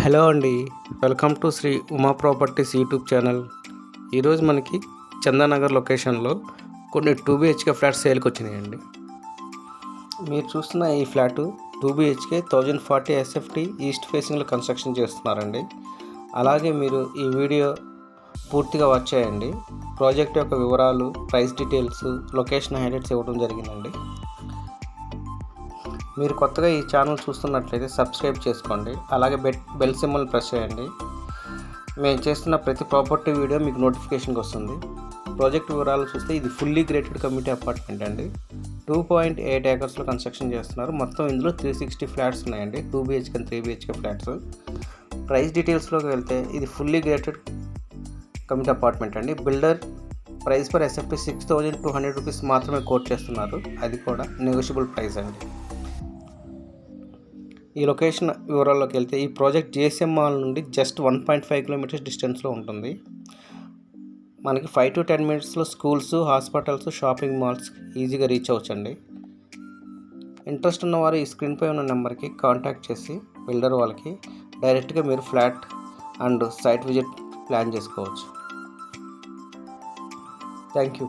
Hello అండి. Welcome to Sri Uma properties YouTube channel. ఈరోజు మనకి చందానగర్ లొకేషన్లో కొన్ని 2 BHK ఫ్లాట్స్ సేల్కి వచ్చినాయండి. మీరు చూస్తున్న ఈ ఫ్లాటు 2 BHK 1040 SFT ఈస్ట్ ఫేసింగ్లో కన్స్ట్రక్షన్ చేస్తున్నారండి. అలాగే మీరు ఈ వీడియో పూర్తిగా వాచ్ చేయండి. ప్రాజెక్ట్ యొక్క వివరాలు, ప్రైస్ డీటెయిల్స్, లొకేషన్ హైలైట్స్ ఇవ్వడం జరిగిందండి. మీరు కొత్తగా ఈ ఛానల్ చూస్తున్నట్లయితే సబ్స్క్రైబ్ చేసుకోండి. అలాగే బెల్ సింబల్ ప్రెస్ చేయండి. మేము చేస్తున్న ప్రతి ప్రాపర్టీ వీడియో మీకు నోటిఫికేషన్కి వస్తుంది. ప్రాజెక్ట్ వివరాలు చూస్తే ఇది ఫుల్లీ గ్రేటెడ్ కమ్యూనిటీ అపార్ట్మెంట్ అండి. 2.8 ఏకర్స్లో కన్స్ట్రక్షన్ చేస్తున్నారు. మొత్తం ఇందులో 360 ఫ్లాట్స్ ఉన్నాయండి. 2 BHK and 3 BHK flats. Price డీటెయిల్స్లోకి వెళ్తే ఇది ఫుల్లీ గ్రేటెడ్ కమ్యూనిటీ అపార్ట్మెంట్ అండి. Builder price per SFT 6,200 rupees మాత్రమే కోట్ చేస్తున్నారు. అది కూడా నెగోషియబుల్ ప్రైస్ అండి. ఈ లొకేషన్ వివరాల్లోకి వెళ్తే ఈ ప్రాజెక్ట్ GSM మాల్ నుండి జస్ట్ 1.5 కిలోమీటర్స్ డిస్టెన్స్లో ఉంటుంది. మనకి 5 to 10 మినిట్స్లో స్కూల్స్, హాస్పిటల్స్, షాపింగ్ మాల్స్ ఈజీగా రీచ్ అవ్వచ్చండి. ఇంట్రెస్ట్ ఉన్నవారు ఈ స్క్రీన్పై ఉన్న నెంబర్కి కాంటాక్ట్ చేసి బిల్డర్ వాళ్ళకి డైరెక్ట్గా మీరు flat and site visit plan చేసుకోవచ్చు. Thank you.